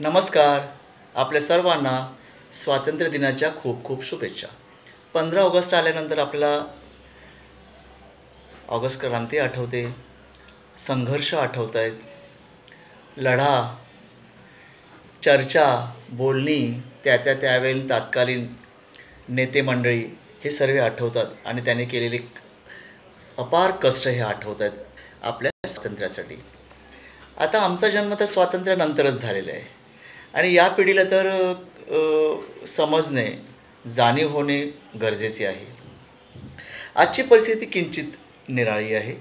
नमस्कार. आपल्या सर्वांना स्वातंत्र्य दिनाच्या खूप खूप शुभेच्छा. 15 ऑगस्ट आल्यानंतर आपल्याला ऑगस्ट क्रांती आठवते, संघर्ष आठवत आहेत, लढा, चर्चा, बोलणी, त्यावेळी तात्कालीन नेते मंडळी हे सर्व आठवतात आणि त्याने केलेले अपार कष्ट हे आठवत आहेत आपल्या स्वातंत्र्यासाठी. आता आमचा जन्म तर स्वातंत्र्यानंतरच झालेला आहे आणि या पिढीला तर समजणे, जाणीव होणे गरजेचे आहे. आजची परिस्थिती किंचित निराळी आहे.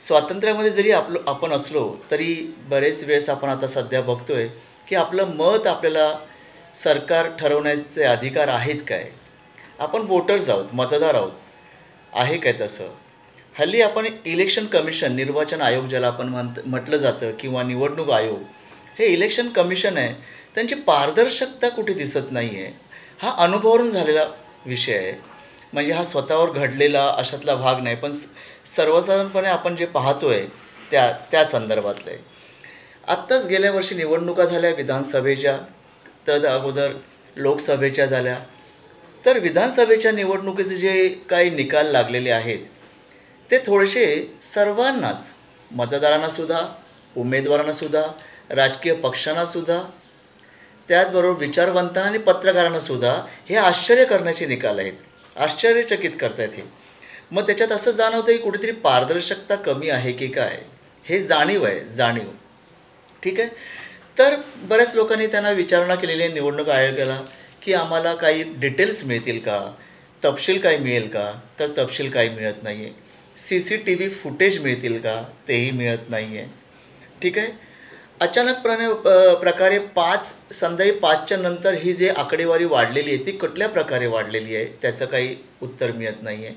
स्वातंत्र्यामध्ये जरी आपण असलो तरी बरेच वेळेस आपण आता सध्या बघतोय की आपलं मत आपल्याला सरकार ठरवण्याचे अधिकार आहेत काय? आपण वोटर्स आहोत, मतदार आहोत. आहे काय तसं? हल्ली आपण इलेक्शन कमिशन, निर्वाचन आयोग ज्याला आपण म्हटलं जातं किंवा निवडणूक आयोग, हे इलेक्शन कमिशन आहे, त्यांची पारदर्शकता कुठे दिसत नाही आहे. हा अनुभवावरून झालेला विषय आहे. म्हणजे हा स्वतःवर घडलेला अशातला भाग नाही, पण सर्वसाधारणपणे आपण जे पाहतो आहे त्या संदर्भातलं आहे. आत्ताच गेल्या वर्षी निवडणुका झाल्या विधानसभेच्या, तद अगोदर लोकसभेच्या झाल्या. तर विधानसभेच्या निवडणुकीचे जे काही निकाल लागलेले आहेत ते थोडेसे सर्वांनाच, मतदारांनासुद्धा, उमेदवारांनासुद्धा, राजकीय पक्षांनासुद्धा, त्याचबरोबर विचारवंतांना आणि पत्रकारांनासुद्धा हे आश्चर्य करण्याचे निकाल आहेत. आश्चर्यचकित करत आहेत हे. मग त्याच्यात असं जाणवतं की कुठेतरी पारदर्शकता कमी आहे की काय, हे जाणीव आहे, जाणीव. ठीक आहे. तर बऱ्याच लोकांनी त्यांना विचारणा केलेली आहे निवडणूक आयोगाला की आम्हाला काही डिटेल्स मिळतील का, तपशील काही मिळेल का? तर तपशील काही मिळत नाही आहे. CCTV फुटेज मिळतील का? तेही मिळत नाही आहे. ठीक आहे. प्रकारे संध्याकाळी 5च्या नंतर ही जी आकडेवारी वाढलेली आहे ती कुठल्या प्रकारे वाढलेली आहे त्याचं काही उत्तर मिळत नाही आहे.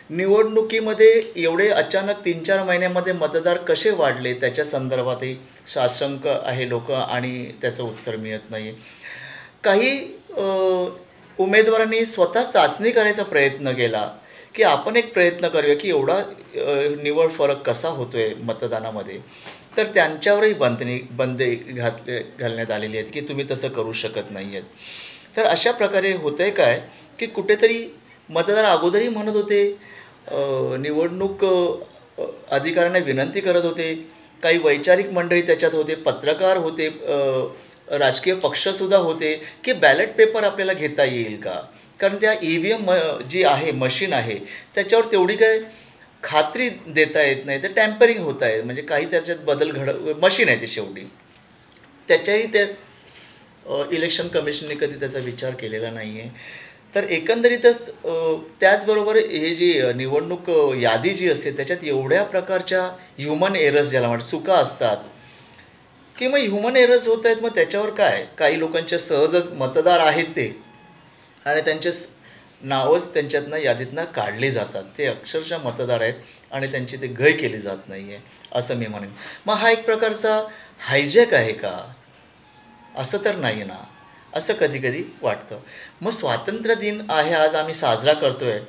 निवडणुकीमध्ये एवढे अचानक 3-4 महिन्यामध्ये मतदार कसे वाढले त्याच्या संदर्भातही साशंक आहे लोक आणि त्याचं उत्तर मिळत नाही आहे. काही उमेदवारांनी स्वतः चाचणी करायचा प्रयत्न केला की आपण एक प्रयत्न करूया की एवढा निव्वळ फरक कसा होतो आहे मतदानामध्ये. तर त्यांच्यावरही बंदी घालण्यात आलेली आहेत की तुम्ही तसं करू शकत नाही आहेत. तर अशा प्रकारे होतं आहे काय की कुठेतरी मतदार अगोदरही म्हणत होते, निवडणूक अधिकाऱ्यांना विनंती करत होते, काही वैचारिक मंडळी त्याच्यात होते, पत्रकार होते, राजकीय पक्षसुद्धा होते की बॅलेट पेपर आपल्याला घेता येईल का? कारण त्या EVM जी आहे, मशीन आहे, त्याच्यावर तेवढी काय खात्री देता येत नाही. तर टॅम्परिंग होत आहे, म्हणजे काही त्याच्यात मशीन आहे ती शेवटी. त्याच्याही इलेक्शन कमिशनने कधी त्याचा विचार केलेला नाही आहे. तर एकंदरीतच त्याचबरोबर हे जी निवडणूक यादी जी असते त्याच्यात एवढ्या प्रकारच्या ह्युमन एरर्स ज्याला म्हणतात, चुका असतात की मग ह्युमन एरर्स होत आहेत. मग त्याच्यावर काय, काही लोकांच्या सहजच मतदार आहेत ते आणि त्यांचे नावच त्यांच्यातनं यादीतनं काढली जातात. ते अक्षरशः मतदार आहेत आणि त्यांची ते गय केली जात नाही आहे असं मी म्हणेन. मग हा एक प्रकारचा हायजॅक आहे का? असं तर नाही ना, असं कधी कधी वाटतं. मग स्वातंत्र्य दिन आहे आज, आम्ही साजरा करतो आहे,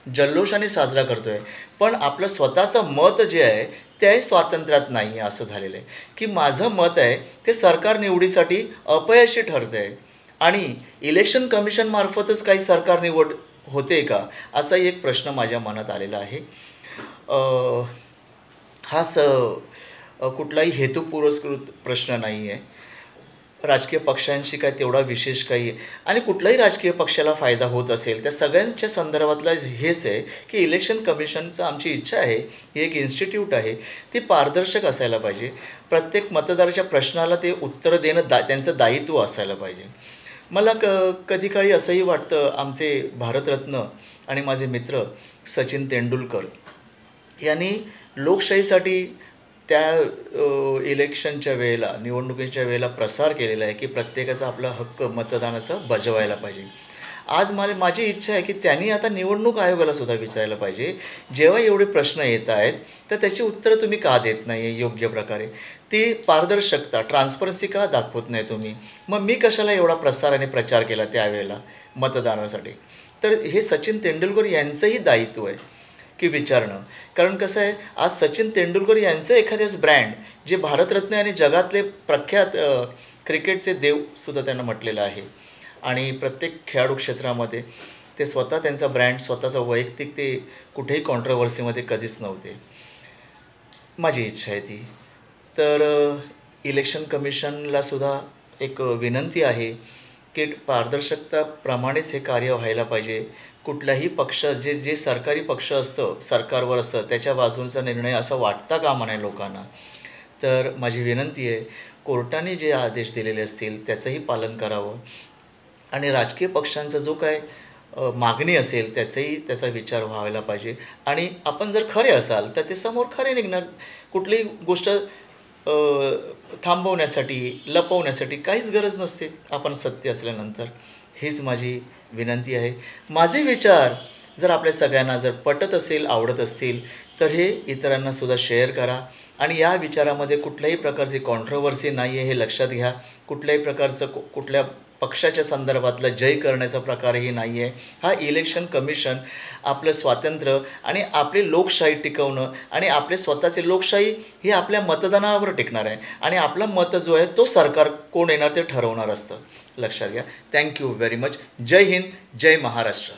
जल्लोषाने साजरा करतो आहे, पण आपलं स्वतःचं मत जे आहे ते स्वातंत्र्यात नाही आहे. असं झालेलं आहे की माझं मत आहे ते सरकार निवडीसाठी अपयशी ठरतं आहे आणि इलेक्शन कमिशनमार्फतच काही सरकार निवड होते का, असाही एक प्रश्न माझ्या मनात आलेला आहे. हा कुठलाही हेतुपुरस्कृत प्रश्न नाही आहे. राजकीय पक्षांशी काय तेवढा विशेष काही आहे आणि कुठल्याही राजकीय पक्षाला फायदा होत असेल त्या सगळ्यांच्या संदर्भातलं हेच आहे की इलेक्शन कमिशनचं, आमची इच्छा आहे, ही एक इन्स्टिट्यूट आहे, ती पारदर्शक असायला पाहिजे. प्रत्येक मतदाराच्या प्रश्नाला ते उत्तर देणं त्यांचं दायित्व असायला पाहिजे. मला कधी काळी असंही वाटतं, आमचे भारतरत्न आणि माझे मित्र सचिन तेंडुलकर यांनी लोकशाहीसाठी त्या इलेक्शनच्या वेळेला, निवडणुकीच्या वेळेला प्रसार केलेला आहे की प्रत्येकाचा आपला हक्क मतदानाचा बजावायला पाहिजे. आज माझी इच्छा आहे की त्यांनी आता निवडणूक आयोगालासुद्धा विचारायला पाहिजे, जेव्हा एवढे प्रश्न येत आहेत तर त्याची उत्तरं तुम्ही का देत नाही आहे योग्य प्रकारे, ती पारदर्शकता, ट्रान्सपरन्सी का दाखवत नाही तुम्ही. मग मी कशाला एवढा प्रसार आणि प्रचार केला त्यावेळेला मतदानासाठी. तर हे सचिन तेंडुलकर यांचंही दायित्व आहे की विचारणं. कारण कसं आहे, आज सचिन तेंडुलकर यांचं एखाद्याच ब्रँड जे भारतरत्न आणि जगातले प्रख्यात क्रिकेटचे देवसुद्धा त्यांना म्हटलेलं आहे. आणि प्रत्येक खेळाडू क्षेत्रामध्ये ते स्वतः त्यांचा ब्रँड, स्वतःचं वैयक्तिक ते कुठेही कॉन्ट्रोवर्सीमध्ये कधीच नव्हते. माझी इच्छा आहे ती. तर इलेक्शन कमिशनलासुद्धा एक विनंती आहे की पारदर्शकताप्रमाणेच हे कार्य व्हायला पाहिजे. कुठल्याही पक्ष जे सरकारी पक्ष असतं, सरकारवर असतं, त्याच्या बाजूंचा निर्णय असं वाटता कामा नये लोकांना. तर माझी विनंती आहे, कोर्टाने जे आदेश दिलेले असतील त्याचंही पालन करावं आणि राजकीय पक्षांचा जो काय मागणी असेल त्याचा विचार व्हायला पाहिजे. आणि आपण जर खरे असाल तर ते समोर खरे निघणार. कुठलीही गोष्ट थांबवण्यासाठी, लपवण्यासाठी काहीच गरज नसते आपण सत्य असल्यानंतर. हीच माझी विनंती आहे. माझे विचार जर आपल्या सगळ्यांना जर पटत असेल, आवडत असतील तर हे इतरांनासुद्धा शेअर करा. आणि या विचारामध्ये कुठल्याही प्रकारची कॉन्ट्रोवर्सी नाही आहे हे लक्षात घ्या. कुठल्याही प्रकारचं कुठल्या पक्षाच्या संदर्भातलं जय करण्याचा प्रकारही नाही आहे. हा इलेक्शन कमिशन आपलं स्वातंत्र्य आणि आपली लोकशाही टिकवणं आणि आपले स्वतःचे लोकशाही ही आपल्या मतदानावर टिकणार आहे. आणि आपलं मत जो आहे तो सरकार कोण येणार ते ठरवणार असतं. लक्षात घ्या. Thank you very much. जय हिंद, जय महाराष्ट्र.